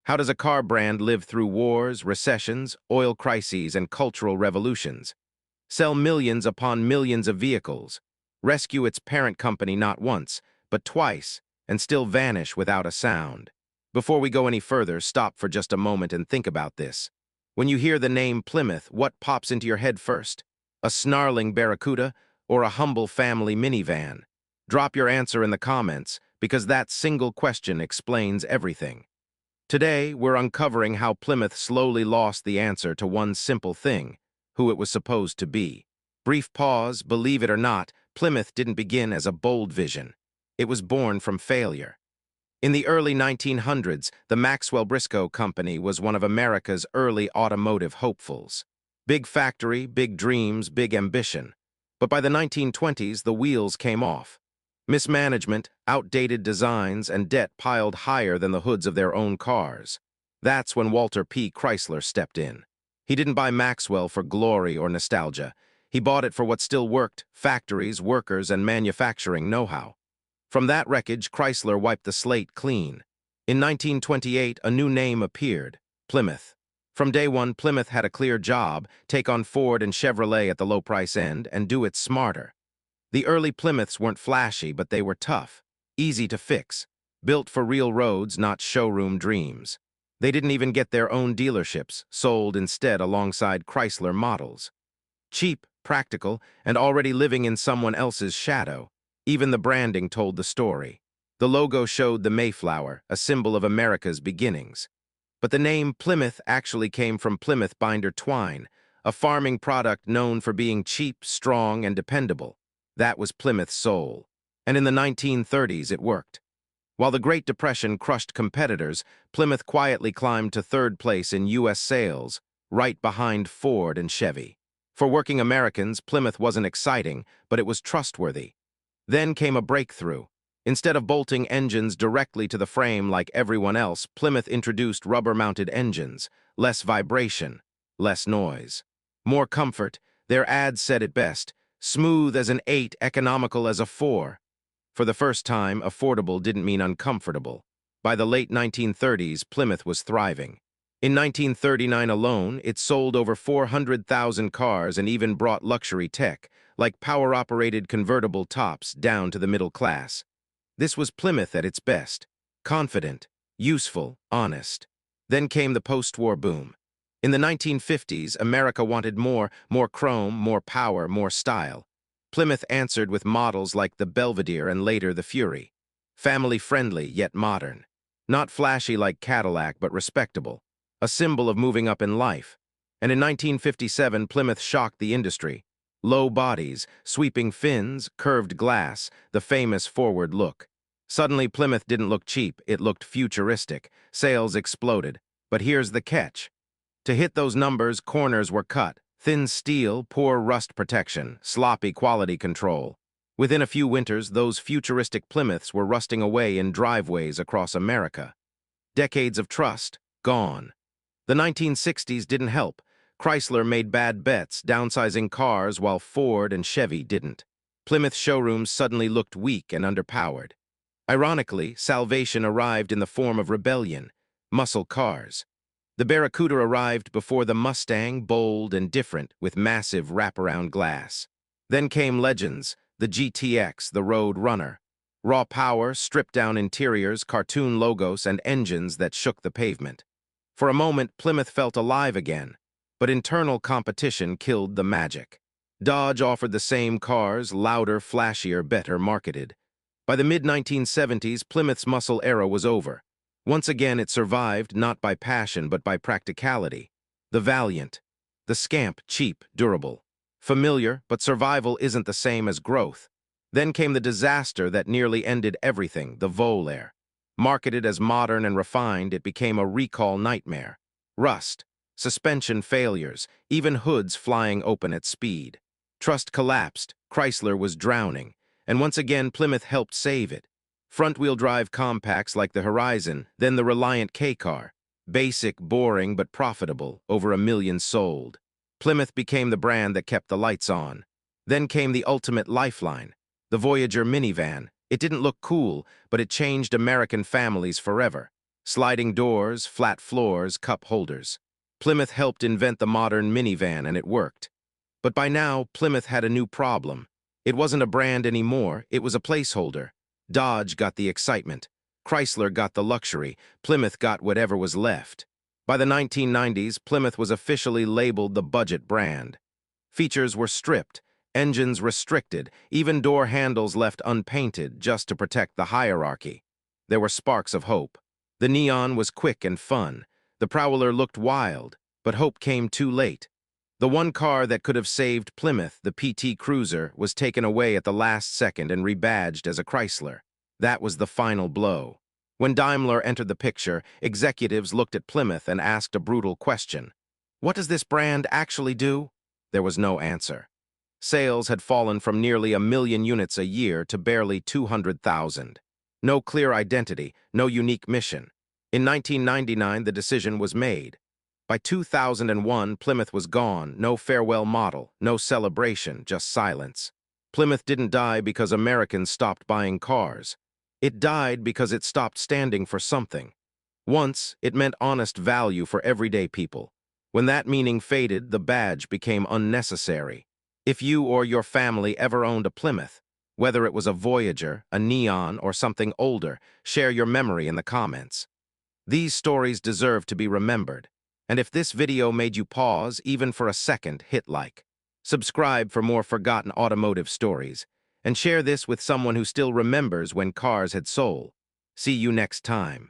How does a car brand live through wars, recessions, oil crises, and cultural revolutions? Sell millions upon millions of vehicles, rescue its parent company not once, but twice, and still vanish without a sound. Before we go any further, stop for just a moment and think about this. When you hear the name Plymouth, what pops into your head first? A snarling barracuda or a humble family minivan? Drop your answer in the comments, because that single question explains everything. Today, we're uncovering how Plymouth slowly lost the answer to one simple thing: who it was supposed to be. Brief pause, believe it or not, Plymouth didn't begin as a bold vision. It was born from failure. In the early 1900s, the Maxwell Briscoe Company was one of America's early automotive hopefuls. Big factory, big dreams, big ambition. But by the 1920s, the wheels came off. Mismanagement, outdated designs, and debt piled higher than the hoods of their own cars. That's when Walter P. Chrysler stepped in. He didn't buy Maxwell for glory or nostalgia. He bought it for what still worked: factories, workers, and manufacturing know-how. From that wreckage, Chrysler wiped the slate clean. In 1928, a new name appeared: Plymouth. From day one, Plymouth had a clear job: take on Ford and Chevrolet at the low price end, and do it smarter. The early Plymouths weren't flashy, but they were tough, easy to fix, built for real roads, not showroom dreams. They didn't even get their own dealerships, sold instead alongside Chrysler models. Cheap, practical, and already living in someone else's shadow. Even the branding told the story. The logo showed the Mayflower, a symbol of America's beginnings. But the name Plymouth actually came from Plymouth binder twine, a farming product known for being cheap, strong, and dependable. That was Plymouth's soul. And in the 1930s, it worked. While the Great Depression crushed competitors, Plymouth quietly climbed to third place in U.S. sales, right behind Ford and Chevy. For working Americans, Plymouth wasn't exciting, but it was trustworthy. Then came a breakthrough. Instead of bolting engines directly to the frame like everyone else, Plymouth introduced rubber-mounted engines: less vibration, less noise, more comfort. Their ads said it best: smooth as an 8, economical as a 4. For the first time, affordable didn't mean uncomfortable. By the late 1930s, Plymouth was thriving. In 1939 alone, it sold over 400,000 cars and even brought luxury tech, like power-operated convertible tops, down to the middle class. This was Plymouth at its best: confident, useful, honest. Then came the post-war boom. In the 1950s, America wanted more chrome, more power, more style. Plymouth answered with models like the Belvedere and later the Fury. Family-friendly, yet modern. Not flashy like Cadillac, but respectable. A symbol of moving up in life. And in 1957, Plymouth shocked the industry. Low bodies, sweeping fins, curved glass, the famous forward look. Suddenly, Plymouth didn't look cheap, it looked futuristic. Sales exploded. But here's the catch. To hit those numbers, corners were cut. Thin steel, poor rust protection, sloppy quality control. Within a few winters, those futuristic Plymouths were rusting away in driveways across America. Decades of trust, gone. The 1960s didn't help. Chrysler made bad bets, downsizing cars while Ford and Chevy didn't. Plymouth showrooms suddenly looked weak and underpowered. Ironically, salvation arrived in the form of rebellion: muscle cars. The Barracuda arrived before the Mustang, bold and different, with massive wraparound glass. Then came legends: the GTX, the Road Runner. Raw power, stripped-down interiors, cartoon logos, and engines that shook the pavement. For a moment, Plymouth felt alive again. But internal competition killed the magic. Dodge offered the same cars: louder, flashier, better marketed. By the mid-1970s, Plymouth's muscle era was over. Once again, it survived not by passion but by practicality. The Valiant. The Scamp, cheap, durable. Familiar, but survival isn't the same as growth. Then came the disaster that nearly ended everything: the Volare. Marketed as modern and refined, it became a recall nightmare. Rust. Suspension failures, even hoods flying open at speed. Trust collapsed, Chrysler was drowning, and once again Plymouth helped save it. Front-wheel drive compacts like the Horizon, then the Reliant K-Car. Basic, boring, but profitable, over 1 million sold. Plymouth became the brand that kept the lights on. Then came the ultimate lifeline: the Voyager minivan. It didn't look cool, but it changed American families forever. Sliding doors, flat floors, cup holders. Plymouth helped invent the modern minivan, and it worked. But by now, Plymouth had a new problem. It wasn't a brand anymore, it was a placeholder. Dodge got the excitement. Chrysler got the luxury. Plymouth got whatever was left. By the 1990s, Plymouth was officially labeled the budget brand. Features were stripped, engines restricted, even door handles left unpainted just to protect the hierarchy. There were sparks of hope. The neon was quick and fun. The Prowler looked wild, but hope came too late. The one car that could have saved Plymouth, the PT Cruiser, was taken away at the last second and rebadged as a Chrysler. That was the final blow. When Daimler entered the picture, executives looked at Plymouth and asked a brutal question. What does this brand actually do? There was no answer. Sales had fallen from nearly 1 million units a year to barely 200,000. No clear identity, no unique mission. In 1999, the decision was made. By 2001, Plymouth was gone, no farewell model, no celebration, just silence. Plymouth didn't die because Americans stopped buying cars. It died because it stopped standing for something. Once, it meant honest value for everyday people. When that meaning faded, the badge became unnecessary. If you or your family ever owned a Plymouth, whether it was a Voyager, a Neon, or something older, share your memory in the comments. These stories deserve to be remembered. And if this video made you pause, even for a second, hit like. Subscribe for more forgotten automotive stories. And share this with someone who still remembers when cars had soul. See you next time.